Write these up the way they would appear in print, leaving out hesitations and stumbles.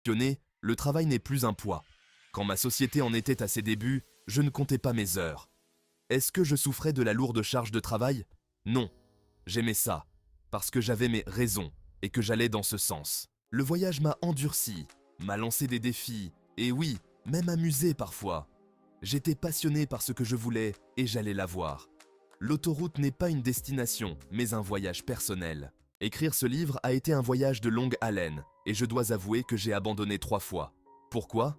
passionné, le travail n'est plus un poids. Quand ma société en était à ses débuts, je ne comptais pas mes heures. Est-ce que je souffrais de la lourde charge de travail? Non. J'aimais ça, parce que j'avais mes raisons et que j'allais dans ce sens. Le voyage m'a endurci, m'a lancé des défis, et oui, même amusé parfois. J'étais passionné par ce que je voulais et j'allais l'avoir. L'autoroute n'est pas une destination, mais un voyage personnel. Écrire ce livre a été un voyage de longue haleine, et je dois avouer que j'ai abandonné 3 fois. Pourquoi?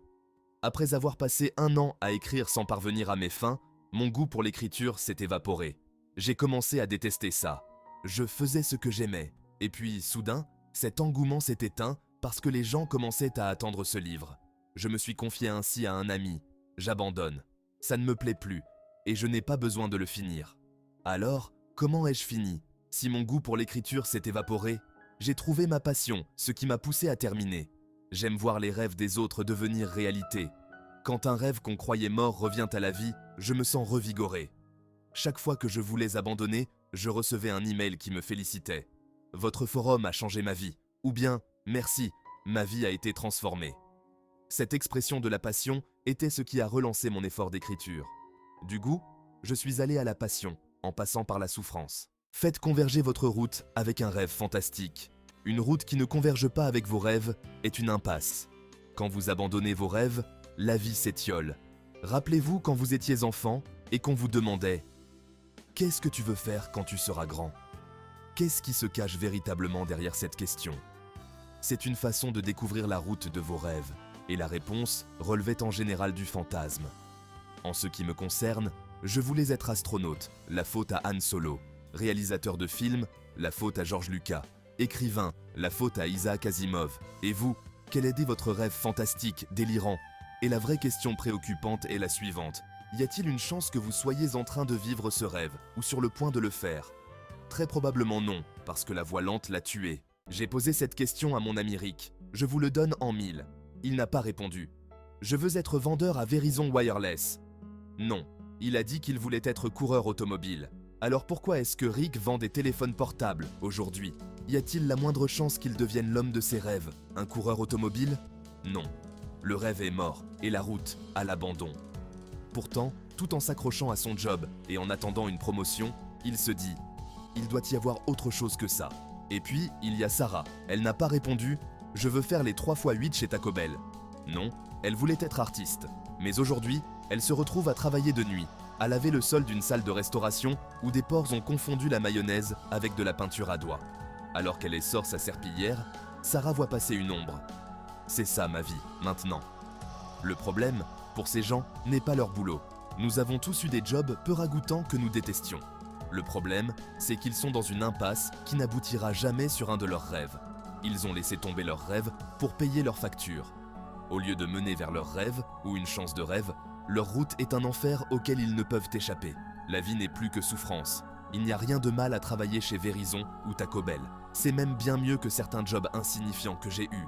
Après avoir passé 1 an à écrire sans parvenir à mes fins, mon goût pour l'écriture s'est évaporé. J'ai commencé à détester ça. Je faisais ce que j'aimais, et puis, soudain, cet engouement s'est éteint parce que les gens commençaient à attendre ce livre. Je me suis confié ainsi à un ami. J'abandonne. Ça ne me plaît plus, et je n'ai pas besoin de le finir. Alors, comment ai-je fini? Si mon goût pour l'écriture s'est évaporé, j'ai trouvé ma passion, ce qui m'a poussé à terminer. J'aime voir les rêves des autres devenir réalité. Quand un rêve qu'on croyait mort revient à la vie, je me sens revigoré. Chaque fois que je voulais abandonner, je recevais un email qui me félicitait. « Votre forum a changé ma vie » ou bien « Merci, ma vie a été transformée ». Cette expression de la passion était ce qui a relancé mon effort d'écriture. Du goût, je suis allé à la passion, en passant par la souffrance. Faites converger votre route avec un rêve fantastique. Une route qui ne converge pas avec vos rêves est une impasse. Quand vous abandonnez vos rêves, la vie s'étiole. Rappelez-vous quand vous étiez enfant et qu'on vous demandait « Qu'est-ce que tu veux faire quand tu seras grand ?» Qu'est-ce qui se cache véritablement derrière cette question? C'est une façon de découvrir la route de vos rêves, et la réponse relevait en général du fantasme. En ce qui me concerne, je voulais être astronaute, la faute à Han Solo, réalisateur de films, la faute à George Lucas, écrivain, la faute à Isaac Asimov. Et vous, quel est votre rêve fantastique, délirant? Et la vraie question préoccupante est la suivante. Y a-t-il une chance que vous soyez en train de vivre ce rêve, ou sur le point de le faire? Très probablement non, parce que la voix lente l'a tué. J'ai posé cette question à mon ami Rick. Je vous le donne en 1000. Il n'a pas répondu. Je veux être vendeur à Verizon Wireless. Non, il a dit qu'il voulait être coureur automobile. Alors pourquoi est-ce que Rick vend des téléphones portables aujourd'hui? Y a-t-il la moindre chance qu'il devienne l'homme de ses rêves, un coureur automobile? Non. Le rêve est mort et la route à l'abandon. Pourtant, tout en s'accrochant à son job et en attendant une promotion, il se dit « Il doit y avoir autre chose que ça ». Et puis, il y a Sarah. Elle n'a pas répondu « Je veux faire les 3x8 chez Taco Bell ». Non, elle voulait être artiste. Mais aujourd'hui, elle se retrouve à travailler de nuit, à laver le sol d'une salle de restauration où des porcs ont confondu la mayonnaise avec de la peinture à doigts. Alors qu'elle essore sa serpillière, Sarah voit passer une ombre. C'est ça ma vie, maintenant. Le problème, pour ces gens, n'est pas leur boulot. Nous avons tous eu des jobs peu ragoûtants que nous détestions. Le problème, c'est qu'ils sont dans une impasse qui n'aboutira jamais sur un de leurs rêves. Ils ont laissé tomber leurs rêves pour payer leurs factures. Au lieu de mener vers leurs rêves ou une chance de rêve, leur route est un enfer auquel ils ne peuvent échapper. La vie n'est plus que souffrance. Il n'y a rien de mal à travailler chez Verizon ou Taco Bell. C'est même bien mieux que certains jobs insignifiants que j'ai eus.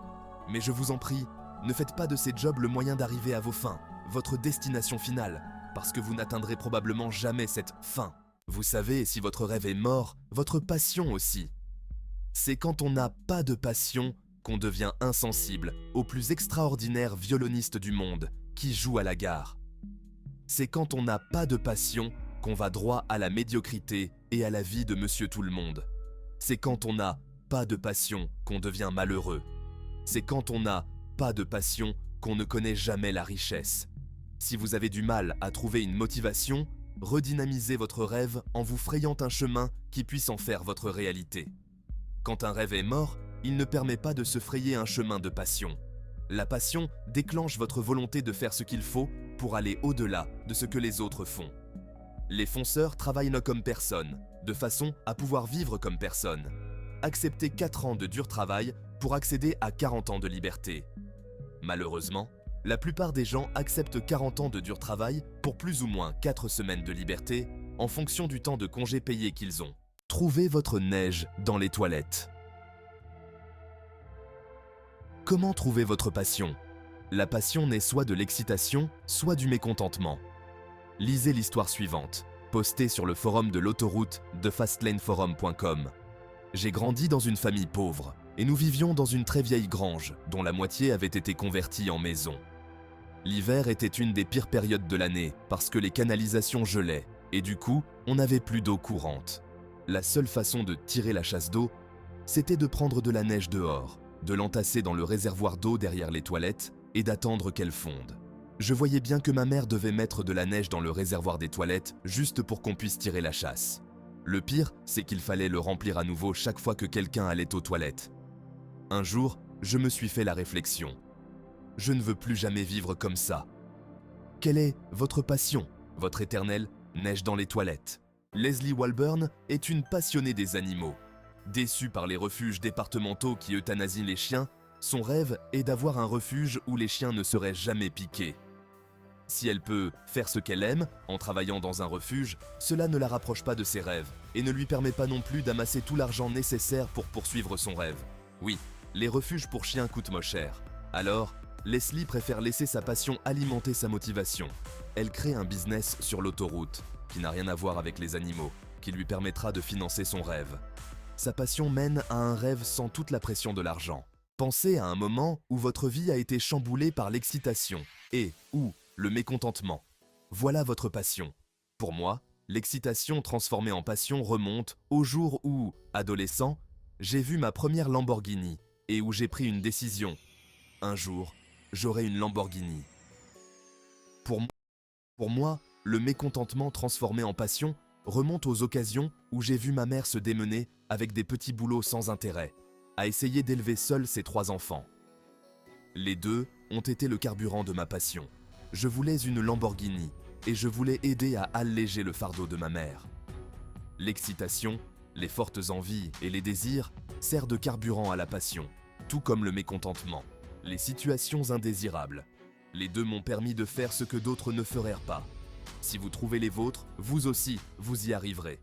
Mais je vous en prie, ne faites pas de ces jobs le moyen d'arriver à vos fins, votre destination finale, parce que vous n'atteindrez probablement jamais cette fin. Vous savez, si votre rêve est mort, votre passion aussi. C'est quand on n'a pas de passion qu'on devient insensible au plus extraordinaire violoniste du monde qui joue à la gare. C'est quand on n'a pas de passion qu'on va droit à la médiocrité et à la vie de Monsieur Tout-le-Monde. C'est quand on n'a pas de passion qu'on devient malheureux. C'est quand on n'a pas de passion qu'on ne connaît jamais la richesse. Si vous avez du mal à trouver une motivation, redynamisez votre rêve en vous frayant un chemin qui puisse en faire votre réalité. Quand un rêve est mort, il ne permet pas de se frayer un chemin de passion. La passion déclenche votre volonté de faire ce qu'il faut pour aller au-delà de ce que les autres font. Les fonceurs travaillent comme personne, de façon à pouvoir vivre comme personne. Acceptez 4 ans de dur travail pour accéder à 40 ans de liberté. Malheureusement, la plupart des gens acceptent 40 ans de dur travail pour plus ou moins 4 semaines de liberté en fonction du temps de congé payé qu'ils ont. Trouvez votre neige dans les toilettes. Comment trouver votre passion? La passion naît soit de l'excitation, soit du mécontentement. Lisez l'histoire suivante, postée sur le forum de l'autoroute de fastlaneforum.com. J'ai grandi dans une famille pauvre. et nous vivions dans une très vieille grange dont la moitié avait été convertie en maison. L'hiver était une des pires périodes de l'année parce que les canalisations gelaient et du coup, on n'avait plus d'eau courante. La seule façon de tirer la chasse d'eau, c'était de prendre de la neige dehors, de l'entasser dans le réservoir d'eau derrière les toilettes et d'attendre qu'elle fonde. Je voyais bien que ma mère devait mettre de la neige dans le réservoir des toilettes juste pour qu'on puisse tirer la chasse. Le pire, c'est qu'il fallait le remplir à nouveau chaque fois que quelqu'un allait aux toilettes. Un jour, je me suis fait la réflexion. Je ne veux plus jamais vivre comme ça. Quelle est votre passion, votre éternelle neige dans les toilettes? Leslie Walburn est une passionnée des animaux. Déçue par les refuges départementaux qui euthanasient les chiens, son rêve est d'avoir un refuge où les chiens ne seraient jamais piqués. Si elle peut faire ce qu'elle aime en travaillant dans un refuge, cela ne la rapproche pas de ses rêves et ne lui permet pas non plus d'amasser tout l'argent nécessaire pour poursuivre son rêve. Oui, les refuges pour chiens coûtent cher. Alors, Leslie préfère laisser sa passion alimenter sa motivation. Elle crée un business sur l'autoroute, qui n'a rien à voir avec les animaux, qui lui permettra de financer son rêve. Sa passion mène à un rêve sans toute la pression de l'argent. Pensez à un moment où votre vie a été chamboulée par l'excitation et ou le mécontentement. Voilà votre passion. Pour moi, l'excitation transformée en passion remonte au jour où, adolescent, j'ai vu ma première Lamborghini et où j'ai pris une décision. Un jour, j'aurai une Lamborghini. Pour moi, le mécontentement transformé en passion remonte aux occasions où j'ai vu ma mère se démener avec des petits boulots sans intérêt, à essayer d'élever seule ses 3 enfants. Les deux ont été le carburant de ma passion. Je voulais une Lamborghini et je voulais aider à alléger le fardeau de ma mère. L'excitation, les fortes envies et les désirs servent de carburant à la passion, tout comme le mécontentement, les situations indésirables. Les deux m'ont permis de faire ce que d'autres ne feraient pas. Si vous trouvez les vôtres, vous aussi, vous y arriverez.